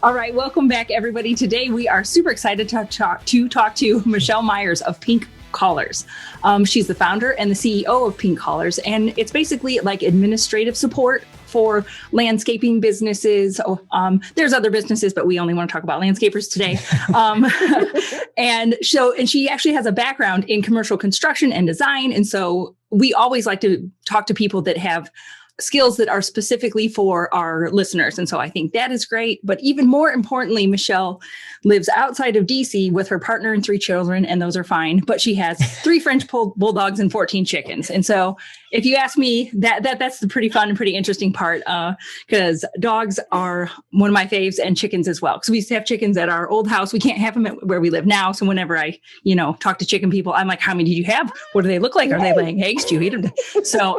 All right, welcome back, everybody. Today we are super excited to talk to Michelle Myers of Pink Collars. She's the founder and the CEO of Pink Collars, and it's basically like administrative support for landscaping businesses. There's other businesses, but we only want to talk about landscapers today. And she actually has a background in commercial construction and design, and so we always like to talk to people that have skills that are specifically for our listeners. And so I think that is great. But even more importantly, Michelle lives outside of DC with her partner and 3 children, and those are fine. But she has 3 French bulldogs and 14 chickens. And so if you ask me, that's the pretty fun and pretty interesting part, because dogs are one of my faves, and chickens as well. Because we used to have chickens at our old house. We can't have them at where we live now. So whenever I, talk to chicken people, I'm like, how many did you have? What do they look like? Are they laying eggs? Do you eat them? So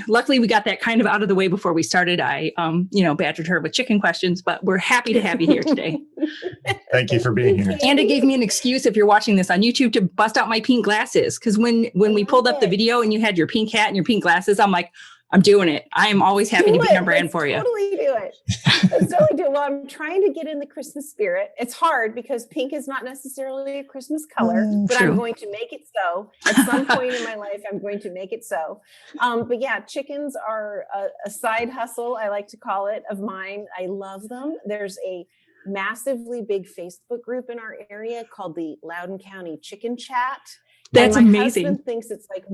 luckily we got that kind of out of the way before we started. I, badgered her with chicken questions, but we're happy to have you here today. Thank you for being here. And it gave me an excuse, if you're watching this on YouTube, to bust out my pink glasses. Because when we pulled up the video and you had your pink hat and your pink glasses, I'm like, I'm doing it. I am always happy to be on brand for you. Totally do it. Let's totally do it. Well, I'm trying to get in the Christmas spirit. It's hard because pink is not necessarily a Christmas color, but True. I'm going to make it so. At some point in my life, I'm going to make it so. But yeah, chickens are a side hustle, I like to call it, of mine. I love them. There's a massively big Facebook group in our area called the Loudoun County Chicken Chat. That's and my amazing. husband thinks it's like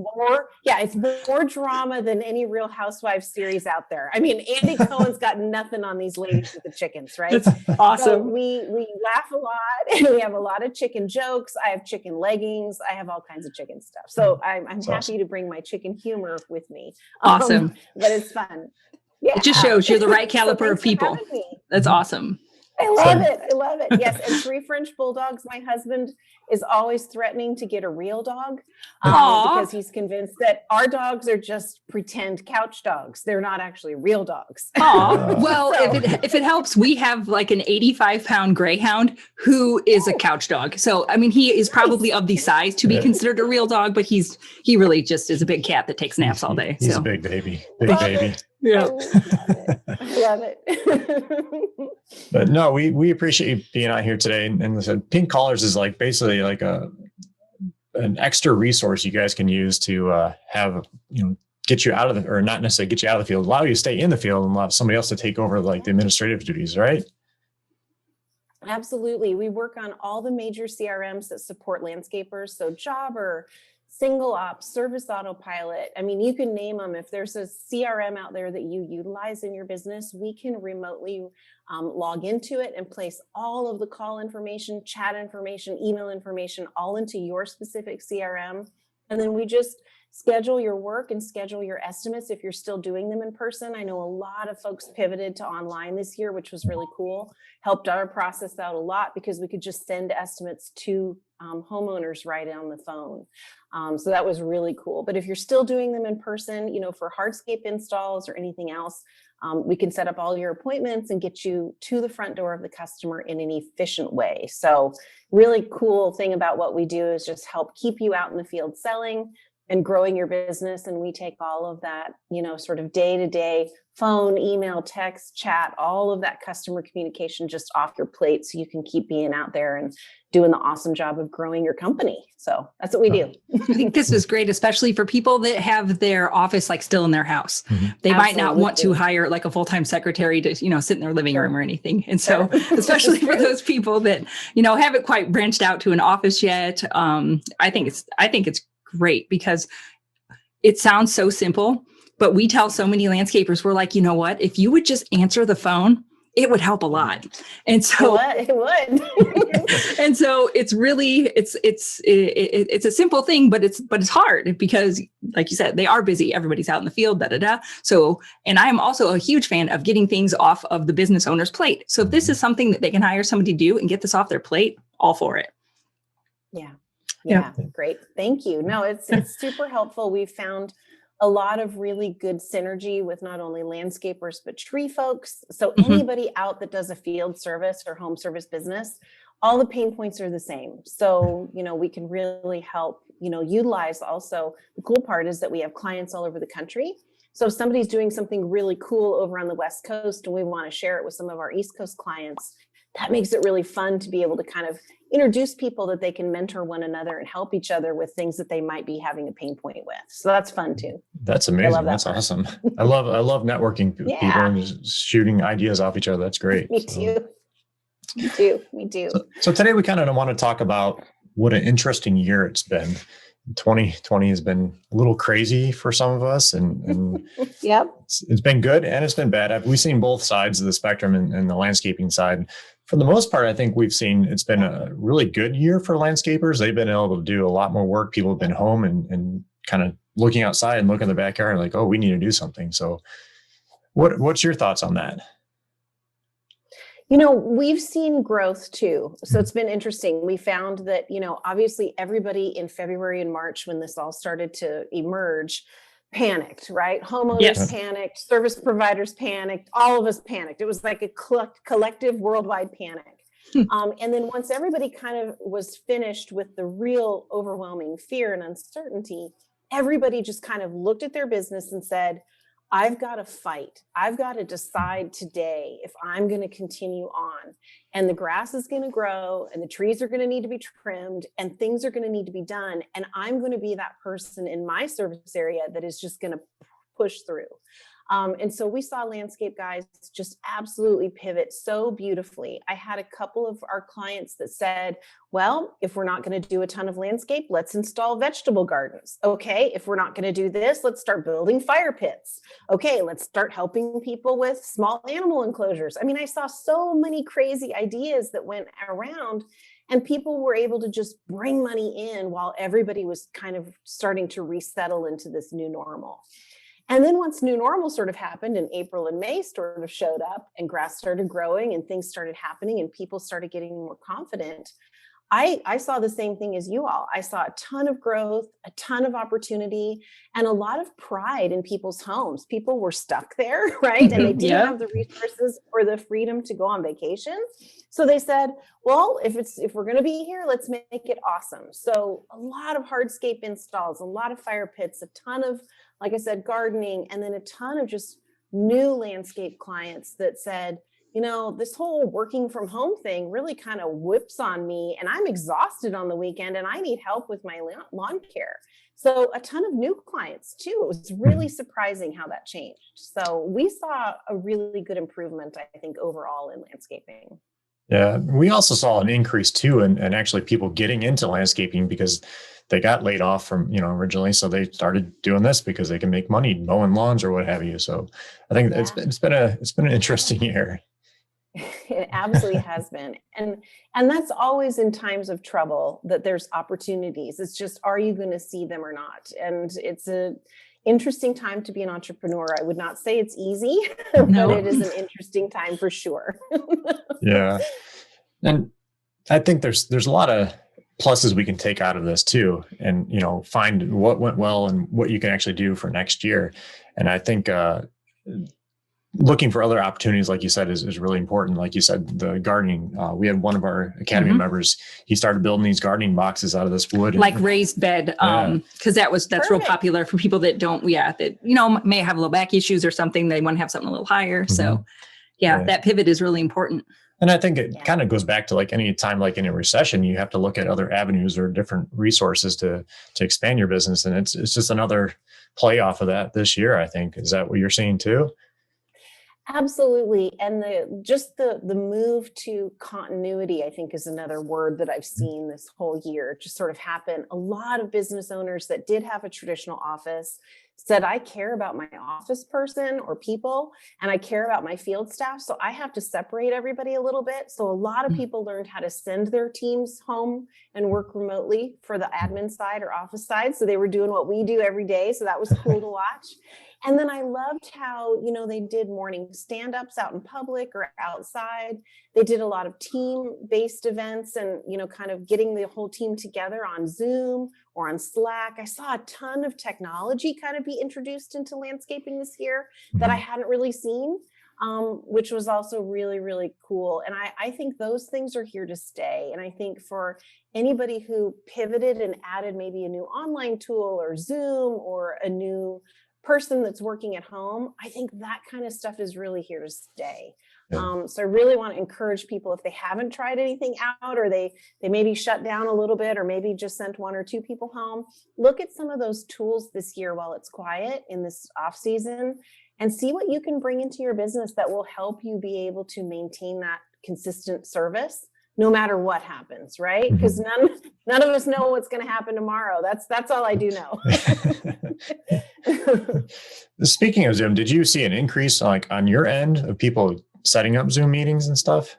it's more drama than any Real Housewives series out there. I mean, Andy Cohen's got nothing on these ladies with the chickens, right? That's awesome. So we laugh a lot, and we have a lot of chicken jokes. I have chicken leggings. I have all kinds of chicken stuff. So I'm happy awesome to bring my chicken humor with me. Awesome. But it's fun. Yeah. It just shows you're the right caliber of people. That's awesome. I love it. I love it. Yes. And 3 French bulldogs. My husband is always threatening to get a real dog because he's convinced that our dogs are just pretend couch dogs. They're not actually real dogs. Well, if it helps, we have like an 85-pound greyhound who is a couch dog. So, I mean, he is probably of the size to be considered a real dog, but he really just is a big cat that takes naps all day. He's a big baby. Big baby. Yeah. I love it. But no, we appreciate you being out here today. And listen, Pink Collars is like basically like an extra resource you guys can use to have, get you out of or not necessarily get you out of the field, allow you to stay in the field and allow somebody else to take over like the administrative duties, right? Absolutely. We work on all the major CRMs that support landscapers. So Jobber, Single Ops, Service Autopilot. I mean, you can name them. If there's a CRM out there that you utilize in your business, we can remotely log into it and place all of the call information, chat information, email information, all into your specific CRM. And then we just schedule your work and schedule your estimates if you're still doing them in person. I know a lot of folks pivoted to online this year, which was really cool. Helped our process out a lot because we could just send estimates to homeowners right on the phone. So that was really cool. But if you're still doing them in person, for hardscape installs or anything else, we can set up all your appointments and get you to the front door of the customer in an efficient way. So really cool thing about what we do is just help keep you out in the field selling and growing your business. And we take all of that, sort of day-to-day phone, email, text, chat, all of that customer communication just off your plate so you can keep being out there and doing the awesome job of growing your company. So that's what we do. I think this is great, especially for people that have their office like still in their house. Mm-hmm. They might not want to hire like a full-time secretary to, sit in their living room or anything. And so especially for those people that, haven't quite branched out to an office yet, I think it's great because it sounds so simple, but we tell so many landscapers, we're like, you know what, if you would just answer the phone, it would help a lot. And so it would. And so it's really, it's a simple thing, but it's hard because like you said, they are busy. Everybody's out in the field, So, and I am also a huge fan of getting things off of the business owner's plate. So if this is something that they can hire somebody to do and get this off their plate, all for it. Yeah. Great. Thank you. No, it's super helpful. We've found a lot of really good synergy with not only landscapers, but tree folks. So anybody out that does a field service or home service business, all the pain points are the same. So, we can really help, utilize also. The cool part is that we have clients all over the country. So if somebody's doing something really cool over on the West Coast and we want to share it with some of our East Coast clients, that makes it really fun to be able to kind of introduce people that they can mentor one another and help each other with things that they might be having a pain point with. So that's fun too. That's amazing. That's awesome. I love networking people and just shooting ideas off each other. That's great. Me too. Me too. So today we kind of want to talk about what an interesting year it's been. 2020 has been a little crazy for some of us, and yep, it's been good and it's been bad. We've seen both sides of the spectrum and the landscaping side. For the most part, I think we've seen it's been a really good year for landscapers. They've been able to do a lot more work. People have been home and kind of looking outside and looking in the backyard like, oh, we need to do something. So what's your thoughts on that? We've seen growth too. So it's been interesting. We found that, obviously everybody in February and March, when this all started to emerge, panicked, right? Homeowners panicked, service providers panicked, all of us panicked. It was like a collective worldwide panic. And then once everybody kind of was finished with the real overwhelming fear and uncertainty, everybody just kind of looked at their business and said, I've got to fight. I've got to decide today if I'm going to continue on, and the grass is going to grow and the trees are going to need to be trimmed and things are going to need to be done. And I'm going to be that person in my service area that is just going to push through. And so we saw landscape guys just absolutely pivot so beautifully. I had a couple of our clients that said, well, if we're not going to do a ton of landscape, let's install vegetable gardens. Okay, if we're not going to do this, let's start building fire pits. Okay, let's start helping people with small animal enclosures. I mean, I saw so many crazy ideas that went around, and people were able to just bring money in while everybody was kind of starting to resettle into this new normal. And then once new normal sort of happened and April and May sort of showed up and grass started growing and things started happening and people started getting more confident, I saw the same thing as you all. I saw a ton of growth, a ton of opportunity, and a lot of pride in people's homes. People were stuck there, right? And they didn't have the resources or the freedom to go on vacation. So they said, well, if we're going to be here, let's make it awesome. So a lot of hardscape installs, a lot of fire pits, a ton of, like I said, gardening, and then a ton of just new landscape clients that said, this whole working from home thing really kind of whips on me, and I'm exhausted on the weekend and I need help with my lawn care. So a ton of new clients too. It was really surprising how that changed. So we saw a really good improvement, I think, overall in landscaping. Yeah, we also saw an increase too, and actually people getting into landscaping because they got laid off from, originally. So they started doing this because they can make money mowing lawns or what have you. So I think it's been an interesting year. It absolutely has been. And that's always in times of trouble that there's opportunities. It's just, are you going to see them or not? And it's an interesting time to be an entrepreneur. I would not say it's easy, but it is an interesting time for sure. Yeah. And I think there's a lot of pluses we can take out of this too, and, find what went well and what you can actually do for next year. And I think, looking for other opportunities, like you said, is really important. Like you said, the gardening, we had one of our Academy members, he started building these gardening boxes out of this wood. Like raised bed, because that's Perfect. Real popular for people that don't, that, may have little back issues or something. They want to have something a little higher. So that pivot is really important. And I think it kind of goes back to like any time, like in a recession, you have to look at other avenues or different resources to expand your business. And it's just another play off of that this year, I think. Is that what you're seeing too? Absolutely. And the move to continuity, I think, is another word that I've seen this whole year just sort of happen. A lot of business owners that did have a traditional office said, I care about my office person or people, and I care about my field staff. So I have to separate everybody a little bit. So a lot of people learned how to send their teams home and work remotely for the admin side or office side. So they were doing what we do every day. So that was cool to watch. And then I loved how, they did morning stand-ups out in public or outside. They did a lot of team-based events and, kind of getting the whole team together on Zoom or on Slack. I saw a ton of technology kind of be introduced into landscaping this year that I hadn't really seen, which was also really, really cool. And I think those things are here to stay. And I think for anybody who pivoted and added maybe a new online tool or Zoom or a new person that's working at home, I think that kind of stuff is really here to stay. Yeah. So I really want to encourage people, if they haven't tried anything out, or they maybe shut down a little bit, or maybe just sent 1 or 2 people home, look at some of those tools this year while it's quiet in this off season, and see what you can bring into your business that will help you be able to maintain that consistent service no matter what happens, right? Because none of us know what's going to happen tomorrow. That's all I do know. Speaking of Zoom, did you see an increase like on your end of people setting up Zoom meetings and stuff?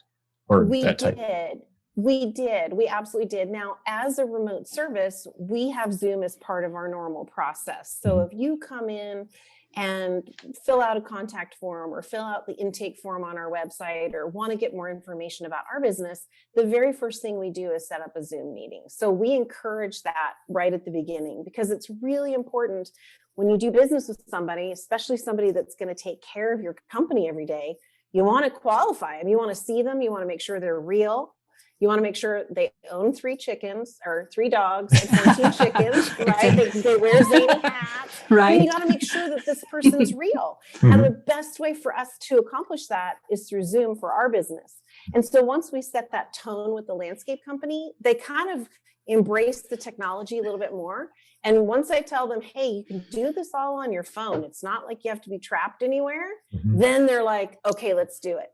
Or We that type? did. We absolutely did. Now, as a remote service, we have Zoom as part of our normal process. So if you come in and fill out a contact form or fill out the intake form on our website, or want to get more information about our business, the very first thing we do is set up a Zoom meeting. So we encourage that right at the beginning, because it's really important when you do business with somebody, especially somebody that's going to take care of your company every day. You want to qualify them. You want to see them. You want to make sure they're real. You want to make sure they own 3 chickens or 3 dogs and 14 chickens, right? They wear zany hats. Right. And you got to make sure that this person is real. And the best way for us to accomplish that is through Zoom for our business. And so once we set that tone with the landscape company, they kind of embrace the technology a little bit more. And once I tell them, hey, you can do this all on your phone, it's not like you have to be trapped anywhere, then they're like, okay, let's do it.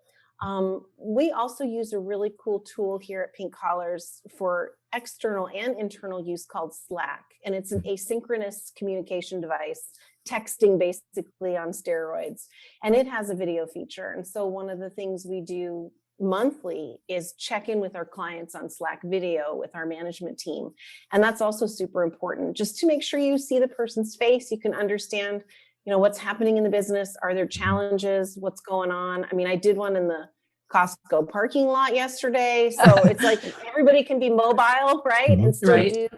We also use a really cool tool here at Pink Collars for external and internal use called Slack. And it's an asynchronous communication device, texting basically on steroids. And it has a video feature. And so one of the things we do monthly is check in with our clients on Slack video with our management team. And that's also super important, just to make sure you see the person's face, you can understand what's happening in the business. Are there challenges? What's going on? I mean, I did one in the Costco parking lot yesterday. So it's like everybody can be mobile, right? And still do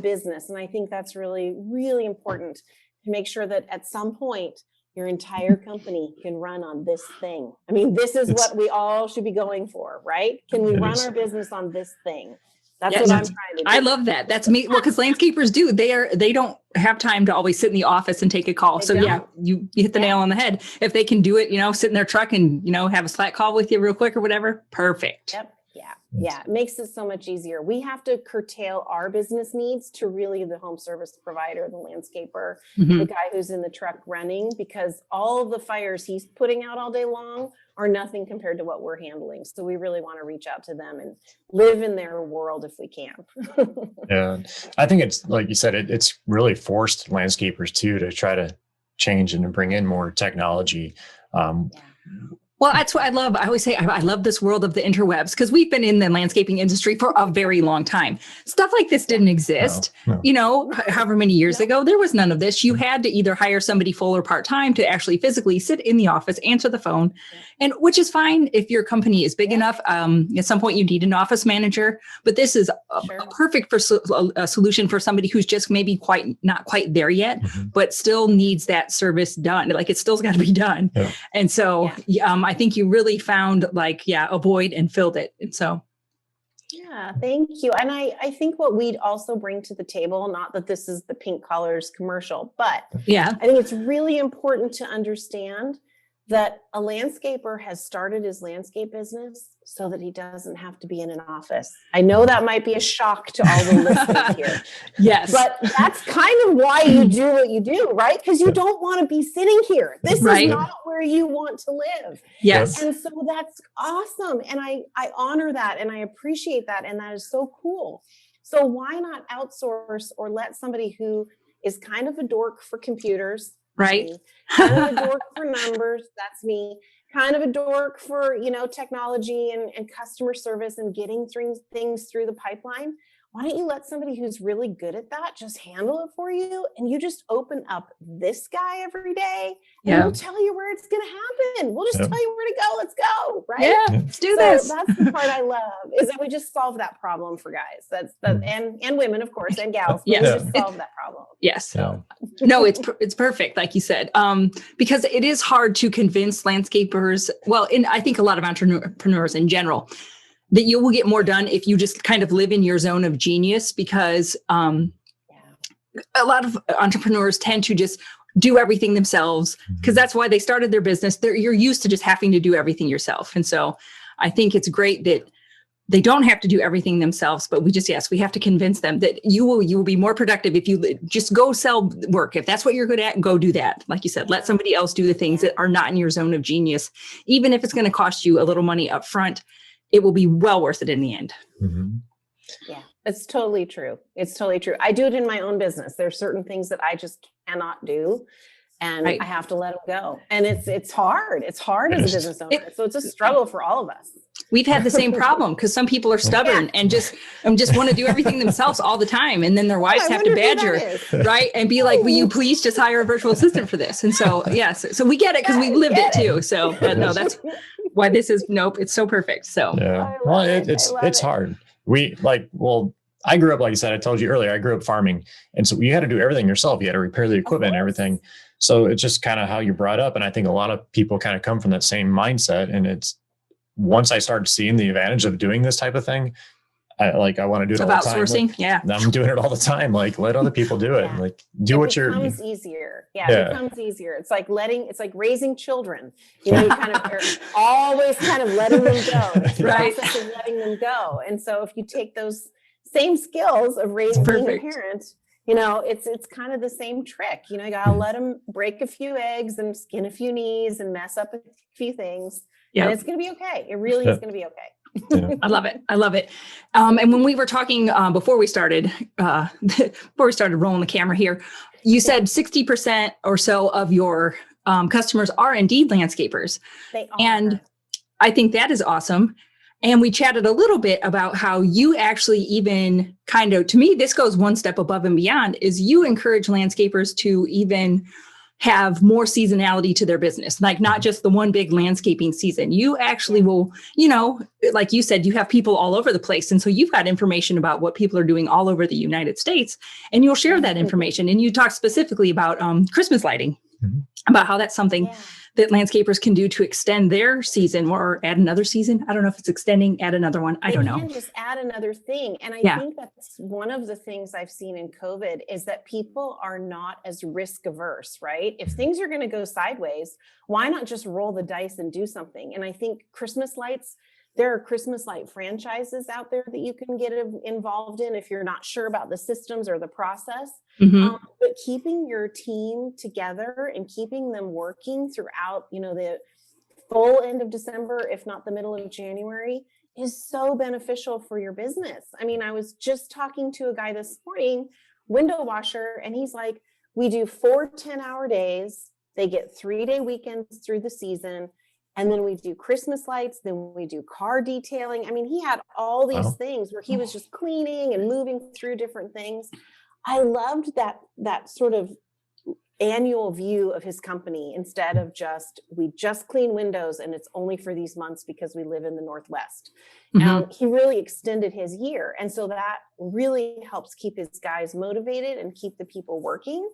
business. And I think that's really, really important to make sure that at some point, your entire company can run on this thing. I mean, this is what we all should be going for, right? Can we run our business on this thing? That's what I'm trying to do. I love that. That's me. Well, because landscapers do. They don't have time to always sit in the office and take a call. So yeah, you hit the nail on the head. If they can do it, sit in their truck and, have a Slack call with you real quick or whatever. Perfect. Yep. Yeah. It makes it so much easier. We have to curtail our business needs to really the home service provider, the landscaper, the guy who's in the truck running, because all of the fires he's putting out all day long are nothing compared to what we're handling. So we really want to reach out to them and live in their world if we can. Yeah. I think it's like you said, it's really forced landscapers too, to try to change and to bring in more technology. Well, that's what I love. I always say I love this world of the interwebs, because we've been in the landscaping industry for a very long time. Stuff like this didn't exist. No. However many years ago, there was none of this. You had to either hire somebody full or part-time to actually physically sit in the office, answer the phone, and which is fine if your company is big enough. At some point, you need an office manager, but this is a perfect for a solution for somebody who's just maybe not quite there yet, but still needs that service done. Like it's still's got to be done. Yeah. And so, I think you really found a void and filled it. And so. Yeah, thank you. And I think what we'd also bring to the table, not that this is the Pink Collars commercial, but I think it's really important to understand that a landscaper has started his landscape business so that he doesn't have to be in an office. I know that might be a shock to all the listeners here. Yes. But that's kind of why you do what you do, right? Because you don't want to be sitting here. This is not where you want to live. Yes. And so that's awesome. And I honor that and I appreciate that. And that is so cool. So why not outsource or let somebody who is kind of a dork for computers, right? Kind of a dork for numbers, that's me. Kind of a dork for, technology and customer service and getting things through the pipeline. Why don't you let somebody who's really good at that just handle it for you? And you just open up this guy every day and we'll tell you where it's going to happen. We'll just tell you where to go. Let's go. Right. Yeah. Let's do this. That's the part I love, is that we just solve that problem for guys. That's and women, of course, and gals. We just solve that problem. Yes. No, it's perfect. Like you said, because it is hard to convince landscapers. Well, I think a lot of entrepreneurs in general, that you will get more done if you just kind of live in your zone of genius, because a lot of entrepreneurs tend to just do everything themselves, because that's why they started their business. You're used to just having to do everything yourself. And so I think it's great that they don't have to do everything themselves, but we have to convince them that you will be more productive if you just go sell work. If that's what you're good at, go do that. Like you said, let somebody else do the things that are not in your zone of genius. Even if it's going to cost you a little money up front, it will be well worth it in the end. Mm-hmm. Yeah, it's totally true. It's totally true. I do it in my own business. There's certain things that I just cannot do, and I have to let them go. And it's hard. It's hard as a business owner. So it's a struggle for all of us. We've had the same problem because some people are stubborn and just want to do everything themselves all the time. And then their wives have to badger, right? And be like, will you please just hire a virtual assistant for this? And so, yes. So we get it because we've lived it too. So no, that's why this is, it's so perfect. So yeah, well, it's hard. I grew up, like I said, I told you earlier, I grew up farming. And so you had to do everything yourself. You had to repair the equipment and everything. So it's just kind of how you brought up. And I think a lot of people kind of come from that same mindset. And once I started seeing the advantage of doing this type of thing, I want to do it all the time. Outsourcing, yeah. I'm doing it all the time. Like, let other people do it. Yeah. Like, it becomes easier. Yeah, it becomes easier. It's like raising children. You know, you're always kind of letting them go. It's the process of letting them go. And so if you take those same skills of being a parent, you know, it's kind of the same trick. You know, you gotta let them break a few eggs and skin a few knees and mess up a few things. Yeah. And it's going to be okay. It really is going to be okay. Yeah. I love it. I love it. And when we were talking before we started rolling the camera here, you said 60% or so of your customers are indeed landscapers. They are. And I think that is awesome. And we chatted a little bit about how you actually even kind of, to me, this goes one step above and beyond, is you encourage landscapers to even have more seasonality to their business, like not just the one big landscaping season. You actually will, you know, like you said, you have people all over the place. And so you've got information about what people are doing all over the United States, and you'll share that information. And you talk specifically about Christmas lighting, about how that's something that landscapers can do to extend their season or add another season. I don't know if it's extending, add another one. I don't know. They can just add another thing. And I think that's one of the things I've seen in COVID is that people are not as risk averse, right? If things are going to go sideways, why not just roll the dice and do something? And I think Christmas lights, there are Christmas light franchises out there that you can get involved in if you're not sure about the systems or the process. But keeping your team together and keeping them working throughout, you know, the full end of December, if not the middle of January, is so beneficial for your business. I mean, I was just talking to a guy this morning, window washer, and he's like, we do 4 10-hour days. They get 3-day weekends through the season. And then we do Christmas lights, then we do car detailing. I mean, he had all these things where he was just cleaning and moving through different things. I loved that sort of annual view of his company instead of we just clean windows and it's only for these months because we live in the Northwest. He really extended his year. And so that really helps keep his guys motivated and keep the people working,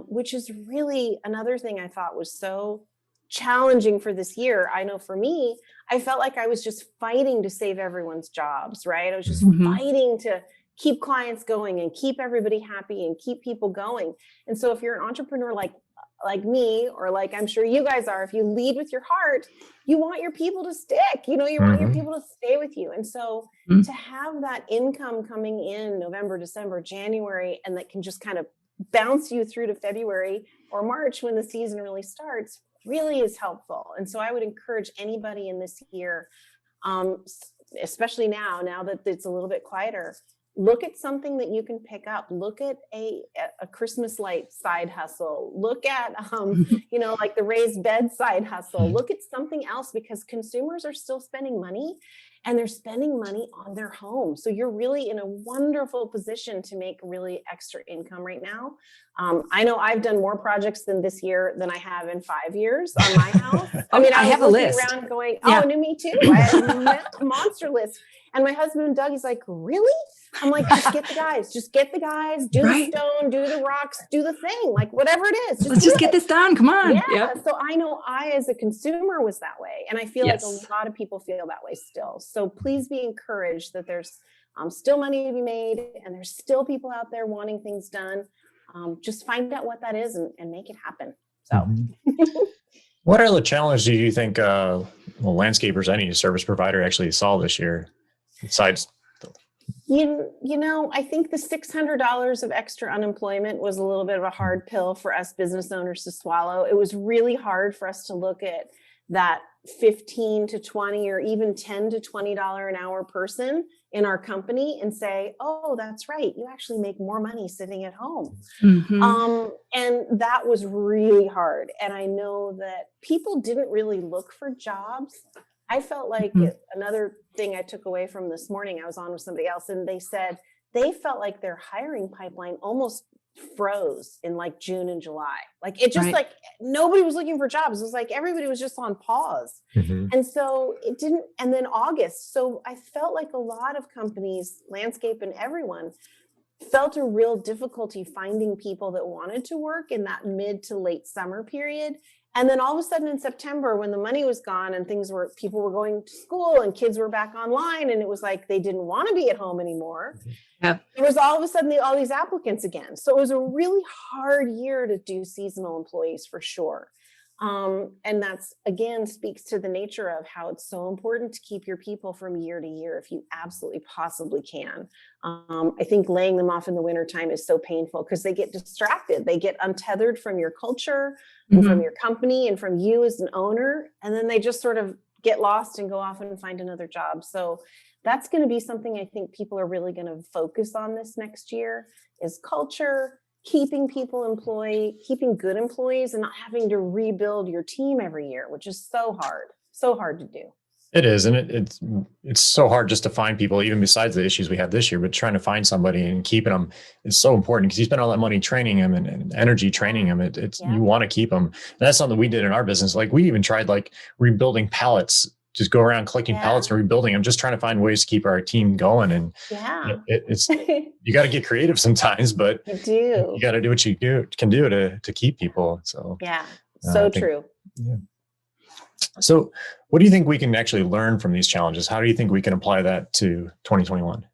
which is really another thing I thought was so challenging for this year. I know for me, I felt like I was just fighting to save everyone's jobs, right? I was just fighting to keep clients going and keep everybody happy and keep people going. And so if you're an entrepreneur like me, or like I'm sure you guys are, if you lead with your heart, you want your people to stick, you know, you want your people to stay with you. And so to have that income coming in November, December, January, and that can just kind of bounce you through to February or March when the season really starts, really is helpful. And so I would encourage anybody in this year, especially now that it's a little bit quieter, look at something that you can pick up. Look at a Christmas light side hustle. Look at, you know, like the raised bed side hustle. Look at something else, because consumers are still spending money, and they're spending money on their home. So you're really in a wonderful position to make really extra income right now. I know I've done more projects this year than I have in 5 years on my house. I mean, I have a list around going, me too. I have a monster list. And my husband, Doug, he's like, really? I'm like, just get the guys, do the stone, do the rocks, do the thing, like whatever it is. Let's just get this done. Come on. Yeah. So I know I, as a consumer, was that way. And I feel like a lot of people feel that way still. So please be encouraged that there's still money to be made, and there's still people out there wanting things done. just find out what that is and make it happen. So what are the challenges do you think landscapers, any service provider actually saw this year besides? You know, I think the $600 of extra unemployment was a little bit of a hard pill for us business owners to swallow. It was really hard for us to look at that 15 to 20 or even 10 to $20 an hour person in our company and say, oh, that's right, you actually make more money sitting at home. And that was really hard. And I know that people didn't really look for jobs. I felt like another thing I took away from this morning, I was on with somebody else and they said they felt like their hiring pipeline almost froze in like June and July. Like it just like nobody was looking for jobs. It was like everybody was just on pause. And so it didn't, and then August. So I felt like a lot of companies, landscape and everyone, felt a real difficulty finding people that wanted to work in that mid to late summer period. And then all of a sudden in September, when the money was gone and people were going to school and kids were back online and it was like they didn't want to be at home anymore. It was all of a sudden all these applicants again. So it was a really hard year to do seasonal employees for sure. And that's, again, speaks to the nature of how it's so important to keep your people from year to year if you absolutely possibly can. I think laying them off in the wintertime is so painful because they get distracted. They get untethered from your culture and from your company and from you as an owner. And then they just sort of get lost and go off and find another job. So that's going to be something I think people are really going to focus on this next year is culture, keeping people employed, keeping good employees and not having to rebuild your team every year, which is so hard to do. It is. And it's so hard just to find people, even besides the issues we had this year, but trying to find somebody and keeping them is so important because you spend all that money training them and energy training them. You want to keep them. And that's something we did in our business. Like we even tried like rebuilding pallets, just go around collecting pallets and rebuilding them, just trying to find ways to keep our team going. And it's, you got to get creative sometimes, but you got to do what you can do to keep people. So true. Yeah. So what do you think we can actually learn from these challenges? How do you think we can apply that to 2021?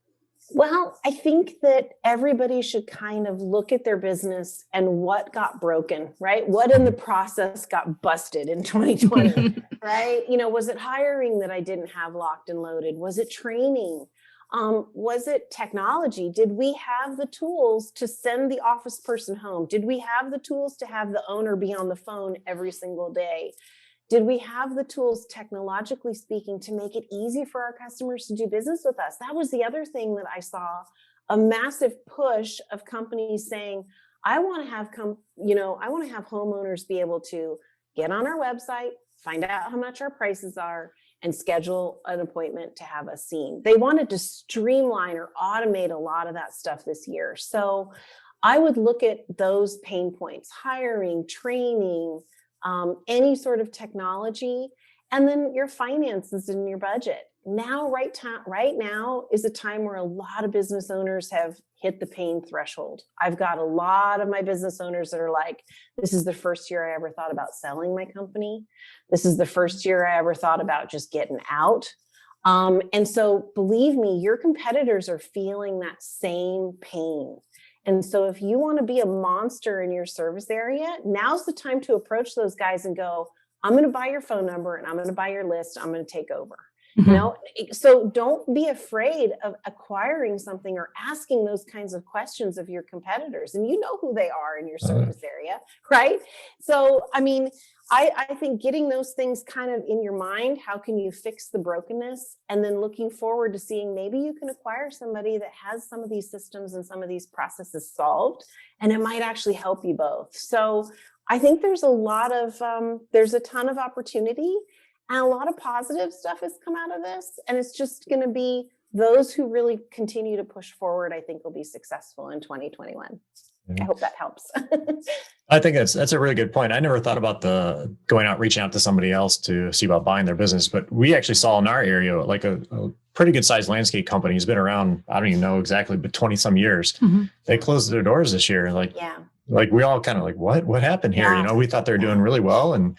Well, I think that everybody should kind of look at their business and what got broken, right? What in the process got busted in 2020, right? You know, was it hiring that I didn't have locked and loaded? Was it training? Was it technology? Did we have the tools to send the office person home? Did we have the tools to have the owner be on the phone every single day? Did we have the tools, technologically speaking, to make it easy for our customers to do business with us? That was the other thing that I saw, a massive push of companies saying, I want to have homeowners be able to get on our website, find out how much our prices are, and schedule an appointment to have us seen. They wanted to streamline or automate a lot of that stuff this year. So I would look at those pain points, hiring, training, any sort of technology, and then your finances and your budget. Now, right now is a time where a lot of business owners have hit the pain threshold. I've got a lot of my business owners that are like, this is the first year I ever thought about selling my company. This is the first year I ever thought about just getting out. And so believe me, your competitors are feeling that same pain. And so if you want to be a monster in your service area, now's the time to approach those guys and go, I'm going to buy your phone number and I'm going to buy your list. I'm going to take over. You know, so don't be afraid of acquiring something or asking those kinds of questions of your competitors. And you know who they are in your service area, right? So, I mean, I think getting those things kind of in your mind, how can you fix the brokenness? And then looking forward to seeing maybe you can acquire somebody that has some of these systems and some of these processes solved, and it might actually help you both. So I think there's there's a ton of opportunity. And a lot of positive stuff has come out of this. And it's just going to be those who really continue to push forward, I think will be successful in 2021. I hope that helps. I think that's a really good point. I never thought about reaching out to somebody else to see about buying their business, but we actually saw in our area, like a pretty good sized landscape company has been around, I don't even know exactly, but 20 some years. They closed their doors this year. Like we all kind of like, what happened here? You know, we thought they were doing really well. And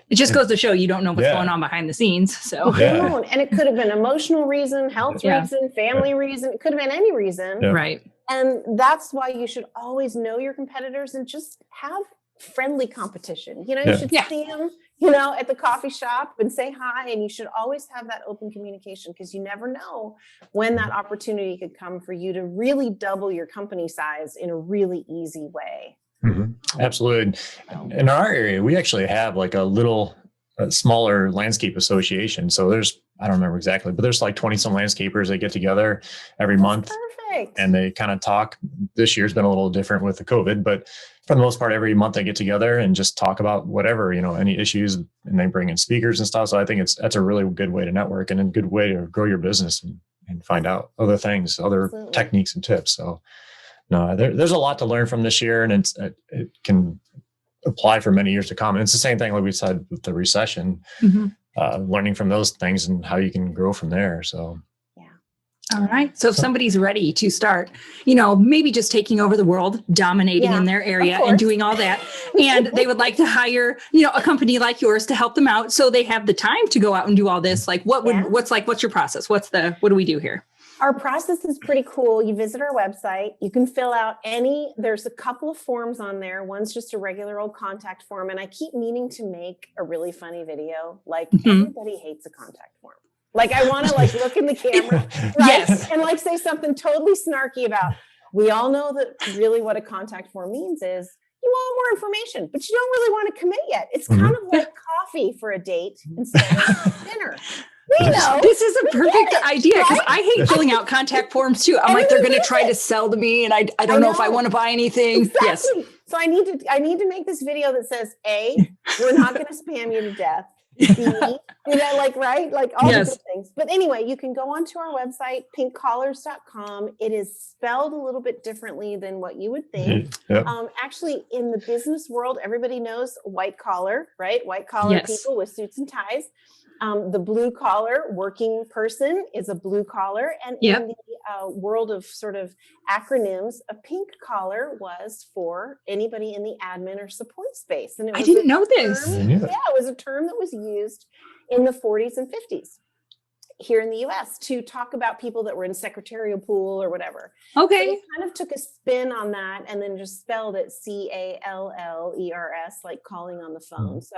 it just goes to show you don't know what's going on behind the scenes. So, and it could have been emotional reason, health reason, family reason. It could have been any reason. Right. And that's why you should always know your competitors and just have friendly competition. You know, you should see them, you know, at the coffee shop and say hi. And you should always have that open communication, because you never know when that opportunity could come for you to really double your company size in a really easy way. Absolutely. In our area, we actually have like a smaller landscape association. So I don't remember exactly, but there's like 20 some landscapers that get together every month. Perfect. And they kind of talk. This year's been a little different with the COVID, but for the most part, every month they get together and just talk about whatever, you know, any issues, and they bring in speakers and stuff. So I think that's a really good way to network and a good way to grow your business and find out other things, other techniques and tips. So no, there's a lot to learn from this year, and it can apply for many years to come. And it's the same thing like we said with the recession, learning from those things and how you can grow from there. So. All right. So if somebody's ready to start, you know, maybe just taking over the world, dominating in their area and doing all that, and they would like to hire, you know, a company like yours to help them out, so they have the time to go out and do all this, like what's your process? What do we do here? Our process is pretty cool. You visit our website, you can fill out there's a couple of forms on there. One's just a regular old contact form. And I keep meaning to make a really funny video. Like everybody hates a contact form. Like I want to like look in the camera, right? And like say something totally snarky about, we all know that really what a contact form means is you want more information, but you don't really want to commit yet. It's kind of like coffee for a date instead of dinner. We know. This is a perfect idea, because I hate filling out contact forms too. I'm like, they're going to try to sell to me, and I don't know if I want to buy anything. Exactly. Yes. So I need to make this video that says, A, we're not going to spam you to death. B, you know, like, right? Like all the good things. But anyway, you can go onto our website, pinkcollars.com. It is spelled a little bit differently than what you would think. Actually, in the business world, everybody knows white collar, right? White collar people with suits and ties. The blue collar working person is a blue collar. And in the world of sort of acronyms, a pink collar was for anybody in the admin or support space. And I didn't know this. It was a term that was used in the 40s and 50s here in the US to talk about people that were in secretarial pool or whatever. Okay. So they kind of took a spin on that and then just spelled it CALLERS, like calling on the phone. So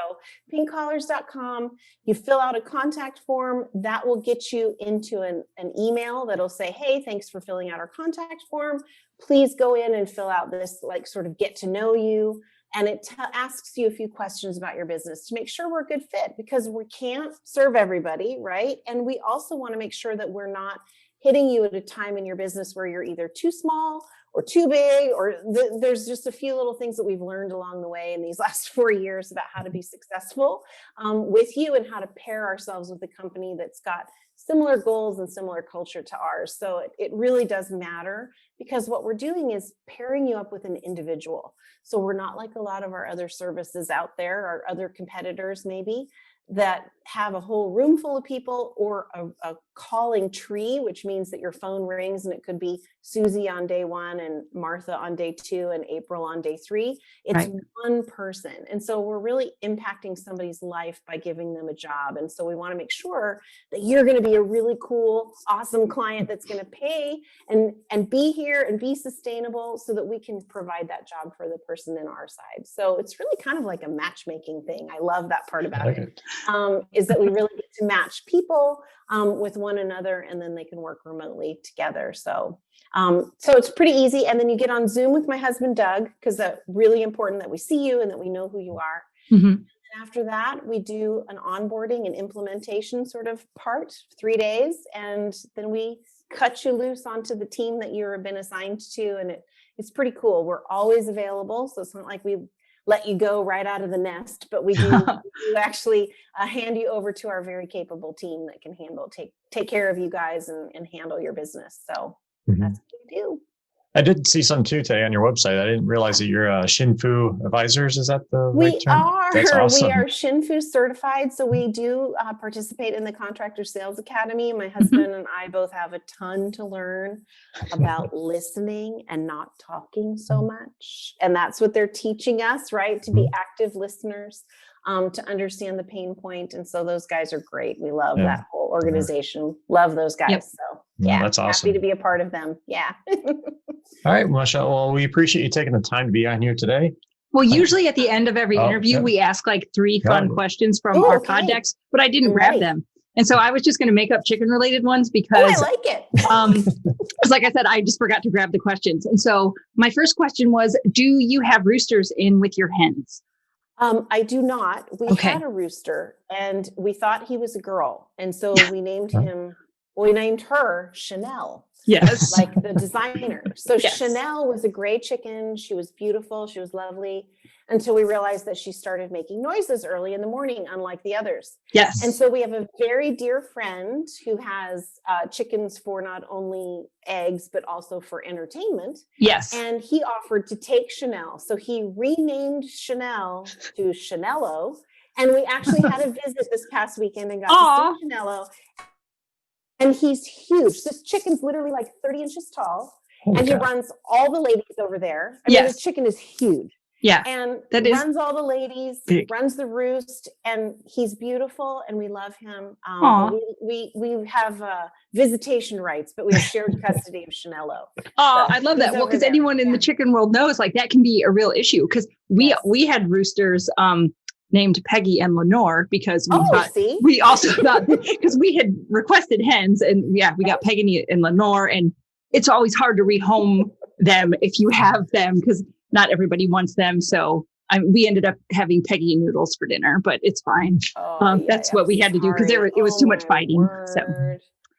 pinkcollars.com, you fill out a contact form that will get you into an email that'll say, hey, thanks for filling out our contact form. Please go in and fill out this like sort of get to know you. And it asks you a few questions about your business to make sure we're a good fit, because we can't serve everybody, right? And we also want to make sure that we're not hitting you at a time in your business where you're either too small or too big, or there's just a few little things that we've learned along the way in these last 4 years about how to be successful with you, and how to pair ourselves with a company that's got similar goals and similar culture to ours. So it really does matter, because what we're doing is pairing you up with an individual. So we're not like a lot of our other services out there, or other competitors maybe, that have a whole room full of people, or a calling tree, which means that your phone rings and it could be Susie on day 1 and Martha on day 2 and April on day 3. It's one person. And so we're really impacting somebody's life by giving them a job. And so we want to make sure that you're going to be a really cool, awesome client that's going to pay and be here and be sustainable, so that we can provide that job for the person in our side. So it's really kind of like a matchmaking thing. I love that part about it. Is that we really get to match people with one another, and then they can work remotely together. So it's pretty easy. And then you get on Zoom with my husband, Doug, because it's really important that we see you and that we know who you are. And after that, we do an onboarding and implementation sort of part, 3 days. And then we cut you loose onto the team that you've been assigned to. And it's pretty cool. We're always available. So it's not like we let you go right out of the nest, but we do actually hand you over to our very capable team that can take care of you guys and handle your business. So that's what we do. I did see some too today on your website. I didn't realize that you're Shinfu Advisors. Is that the right term? That's awesome. We are Shinfu certified. So we do participate in the Contractor Sales Academy. My husband and I both have a ton to learn about listening and not talking so much. And that's what they're teaching us, right? To be active listeners, to understand the pain point. And so those guys are great. We love that whole organization. Love those guys. So Yeah, that's awesome. Happy to be a part of them. Yeah. All right, Michelle. Well, we appreciate you taking the time to be on here today. Well, usually at the end of every interview, yeah. we ask like 3 fun questions from Ooh, our okay. pod decks, but I didn't I'm grab ready. them. And so I was just going to make up chicken related ones Oh, because, I like it. because like I said, I just forgot to grab the questions. And so my first question was, do you have roosters in with your hens? I do not. We Okay. had a rooster and we thought he was a girl. And so we named her Chanel. Yes. Like the designer. So Yes. Chanel was a gray chicken. She was beautiful. She was lovely until we realized that she started making noises early in the morning, unlike the others. Yes. And so we have a very dear friend who has chickens for not only eggs, but also for entertainment. Yes. And he offered to take Chanel. So he renamed Chanel to Chanello. And we actually had a visit this past weekend and got to see Chanello. And he's huge. This chicken's literally like 30 inches tall. And he runs all the ladies over there. I mean, this chicken is huge. Yeah. And that runs all the ladies, runs the roost, and he's beautiful and we love him. We have visitation rights, but we have shared custody of Chanello. Oh, I love that. Well, because anyone in the chicken world knows like that can be a real issue because we had roosters named Peggy and Lenore because we also thought because we had requested hens and we got Peggy and Lenore, and it's always hard to rehome them if you have them because not everybody wants them. So we ended up having Peggy noodles for dinner, but it's fine. That's what we had to do because it was too much fighting. So,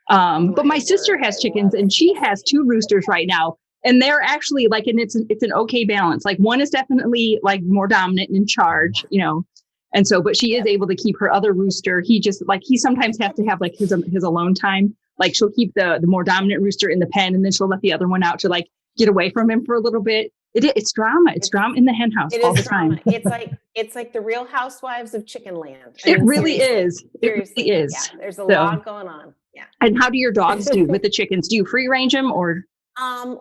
but my sister has chickens and she has 2 roosters right now. And they're actually like, and it's an okay balance. Like one is definitely like more dominant and in charge, you know. And so, but she is able to keep her other rooster. He sometimes has to have like his alone time. Like she'll keep the more dominant rooster in the pen and then she'll let the other one out to like get away from him for a little bit. It's drama. It's drama in the hen house all the time. It's like the Real Housewives of Chicken Land. It really is. Seriously. It really is. Yeah, there's a lot going on. Yeah. And how do your dogs do with the chickens? Do you free range them or?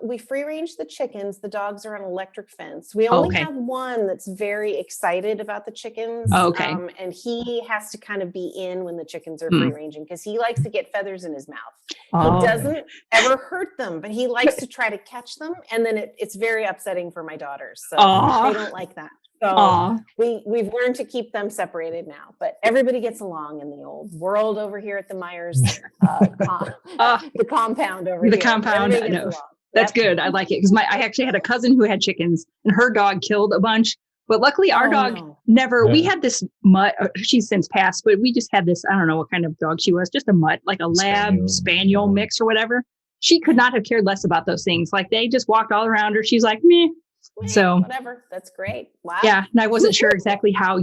We free range the chickens. The dogs are on electric fence. We only have one that's very excited about the chickens. And he has to kind of be in when the chickens are free ranging because he likes to get feathers in his mouth. He doesn't ever hurt them, but he likes to try to catch them. And then it's very upsetting for my daughters. So they don't like that. So we've learned to keep them separated now, but everybody gets along in the old world over here at the Myers, the compound over here. The compound, I know. That's good. I like it because I actually had a cousin who had chickens and her dog killed a bunch, but luckily our dog never, we had this mutt, she's since passed, but we just had this, I don't know what kind of dog she was, just a mutt, like a lab spaniel mix or whatever. She could not have cared less about those things. Like they just walked all around her. She's like, meh. So whatever. That's great. Wow. Yeah. And I wasn't sure exactly how,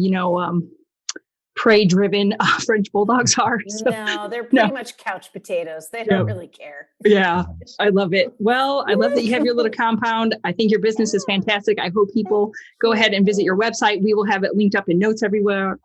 prey driven French bulldogs are. So, no, they're pretty much couch potatoes. They don't really care. Yeah. I love it. Well, I love that you have your little compound. I think your business is fantastic. I hope people go ahead and visit your website. We will have it linked up in notes everywhere.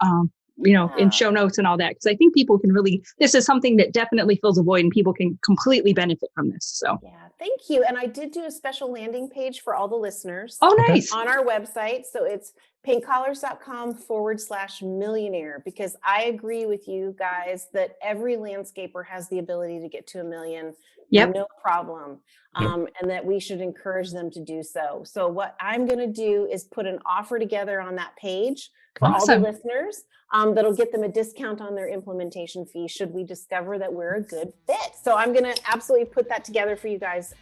In show notes and all that. Because I think people can this is something that definitely fills a void and people can completely benefit from this. So thank you. And I did do a special landing page for all the listeners. Oh, nice. On our website. So it's pinkcollars.com/millionaire, because I agree with you guys that every landscaper has the ability to get to $1 million. No problem. And that we should encourage them to do so. So what I'm going to do is put an offer together on that page for all the listeners. That'll get them a discount on their implementation fee should we discover that we're a good fit. So I'm going to absolutely put that together for you guys,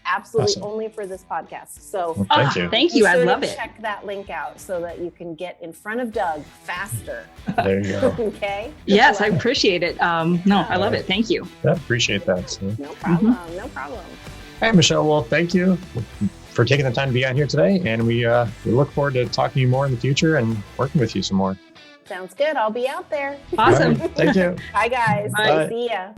only for this podcast. So thank you. I love it. Check that link out so that you can get in front of Doug faster. There you go. Okay. Yes, I appreciate it. I love it. Thank you. I appreciate that. So. No problem. No problem. All right, Michelle. Well, thank you for taking the time to be on here today. And we look forward to talking to you more in the future and working with you some more. Sounds good. I'll be out there. Awesome. Right, thank you. Bye, guys. Bye. See ya.